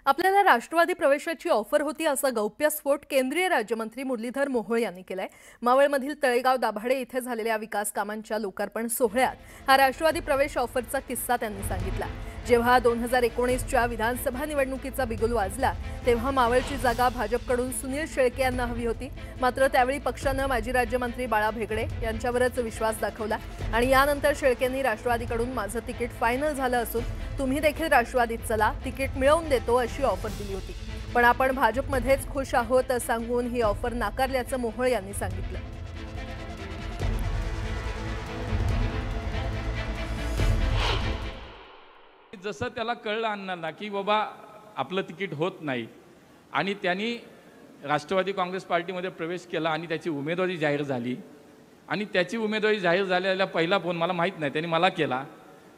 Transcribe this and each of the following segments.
आपल्याला राष्ट्रवादी प्रवेशाची ऑफर होती असा गौप्यस्फोट केंद्रीय राज्यमंत्री मुरलीधर मोहोळ यांनी केलाय। मावळमधील तळेगाव दाभाडे इथे झालेल्या विकास कामांच्या लोकार्पण सोहळ्यात हा राष्ट्रवादी प्रवेश ऑफरचा किस्सा त्यांनी सांगितला। जेव्हा 2019च्या विधानसभा निवडणुकीचा बिगुल वाजला तेव्हा मावळची जागा भाजपकडून सुनील शेळके यांना हवी होती, मात्र त्यावेळी पक्षाने माजी राज्यमंत्री बाळा भेगडे यांच्यावरच विश्वास दाखवला आणि यानंतर शेळकेंनी राष्ट्रवादीकडून माझं तिकीट फायनल झालं असून तुम्ही देखील राष्ट्रवादीत चला, तिकीट मिळवून देतो अशी ऑफर दिली होती, पण आपण भाजपमध्येच खुश आहोत सांगून ही ऑफर नाकारल्याचं मोहोळ यांनी सांगितलं। जसं त्याला कळलं अण्णांना की बाबा आपलं तिकीट होत नाही आणि त्यांनी राष्ट्रवादी काँग्रेस पार्टीमध्ये प्रवेश केला आणि त्याची उमेदवारी जाहीर झाली आणि त्याची उमेदवारी जाहीर झालेला पहिला फोन मला माहीत नाही त्यांनी मला केला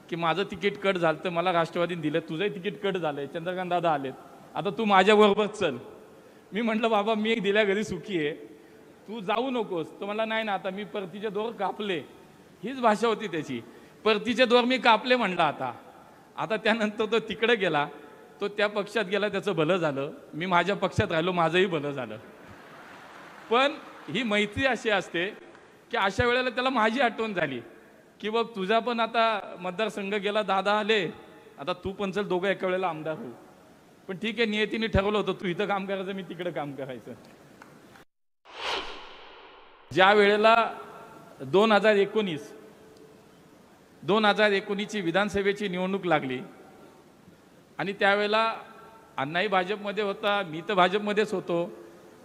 की माझं तिकीट कट झालं तर मला राष्ट्रवादीने दिलं, तुझंही तिकीट कट झालंय, चंद्रकांत दादा आलेत, आता तू माझ्याबरोबर चल। मी म्हटलं बाबा मी एक दिल्या घरी सुखी आहे, तू जाऊ नकोस। तो मला नाही ना, आता मी परतीचे दोर कापले, हीच भाषा होती त्याची, परतीचे दोर मी कापले म्हणला आता त्यानंतर तो तिकडे गेला, तो त्या पक्षात गेला, त्याचं भलं झालं, मी माझ्या पक्षात राहिलो, माझंही भलं झालं। पण ही मैत्री अशी असते की अशा वेळेला त्याला माझी आठवण झाली की बघ तुझा पण आता मतदारसंघ गेला, दादा आले, आता तू पण चल, दोघं एका वेळेला आमदार हो। पण ठीक आहे, नियतीने ठरवलं होतं तू इथं काम करायचं, मी तिकडे काम करायचं। ज्या वेळेला 2019ची विधानसभेची निवडणूक लागली आणि त्यावेळेला अण्णाही भाजपमध्ये होता, मी तर भाजपमध्येच होतो,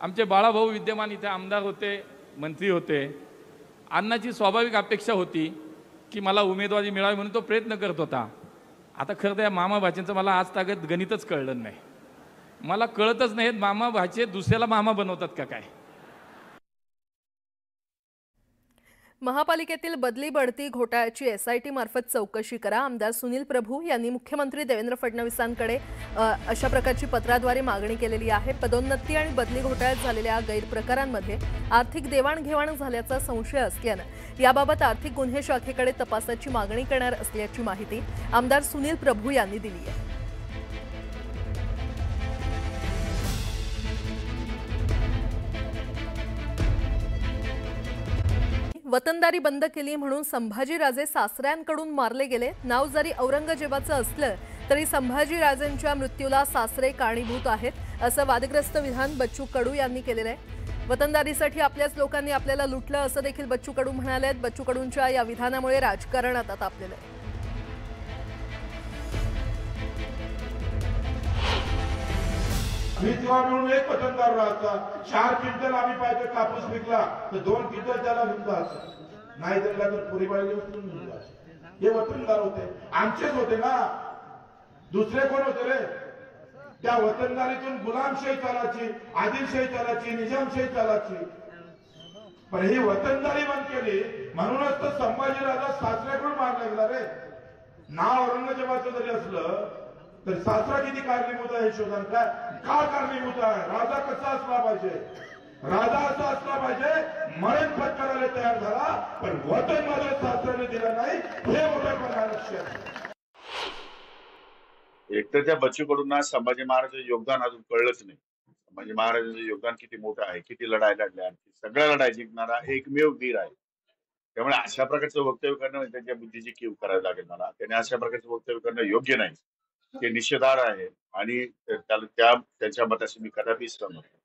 आमचे बाळाभाऊ विद्यमान इथे आमदार होते, मंत्री होते। अण्णाची स्वाभाविक अपेक्षा होती की मला उमेदवारी मिळावी म्हणून तो प्रयत्न करत होता। आता खरं तर मामा भाचेंचं मला आज तागत गणितच कळलं नाही, मला कळतच नाही मामा भाचे दुसऱ्याला मामा बनवतात का काय। महापालिकेतील बदली बढती घोटाळ्याची एसआयटी मार्फत चौकशी करा। आमदार सुनील प्रभू यांनी मुख्यमंत्री देवेंद्र फडणवीसांकडे अशा प्रकारची पत्राद्वारे मागणी केलेली आहे। पदोन्नती आणि बदली घोटाळ्यात झालेल्या गैरप्रकारांमध्ये आर्थिक देवाणघेवाण झाल्याचा संशय असल्याने याबाबत आर्थिक गुन्हे शाखेकडे तपासाची मागणी करणार असल्याची माहिती आमदार सुनील प्रभू यांनी दिली आहे। वतनदारी बंद केली म्हणून संभाजीराजे सासऱ्यांकडून मारले गेले। नाव जरी औरंगजेबाचं असलं तरी संभाजीराजेंच्या मृत्यूला सासरे कारणीभूत आहेत असं वादग्रस्त विधान बच्चू कडू यांनी केलेलं आहे। वतनदारीसाठी आपल्याच लोकांनी आपल्याला लुटलं असं देखील बच्चू कडू म्हणाले आहेत। बच्चू कडूंच्या या विधानामुळे राजकारण आता तापलेलं आहे। म्हणून एक वतनदार राहता, 4 क्विंटल आम्ही पाहिजे कापूस विकला तर 2 क्विंटल त्याला विकला असं नाही दिला तर पुरी बाळी उचलून निघला। हे वतनदार होते, आमचेच होते ना, दुसरे कोण होते रे? त्या वतनदारीतून गुलामशाही चालायची, आदिलशाही चालायची, निजामशाही चालायची, पण ही वतनदारी बंद केली म्हणूनच तर संभाजीराजा सासऱ्याकडून मारला गेला रे। नाव औरंगजेबाचं जरी असलं तर सासरा किती कारणीभूत आहे हे शोधन काय का कारणीभूत आहे? राजा कसा असला पाहिजे? राजा असा असला पाहिजे मरण पत्करायला तयार झाला, पण वतन माझ्या सासऱ्याने दिलं नाही, हे मोठं लक्ष आहे। एक तर त्या बच्चू कडूंना संभाजी महाराजांचं योगदान अजून कळलंच नाही। संभाजी महाराजांचं योगदान किती मोठं आहे, किती लढाई लढल्या, सगळ्या लढाई जिंकणारा एकमेव वीर आहे। त्यामुळे अशा प्रकारचं वक्तव्य करणं म्हणजे त्यांच्या बुद्धीची कीव करावी लागेल मला। त्याने अशा प्रकारचं वक्तव्य करणं योग्य नाही, ते निषेधार्ह आहे आणि त्याला त्यांच्या मताशी मी कदापि सहमत नाही।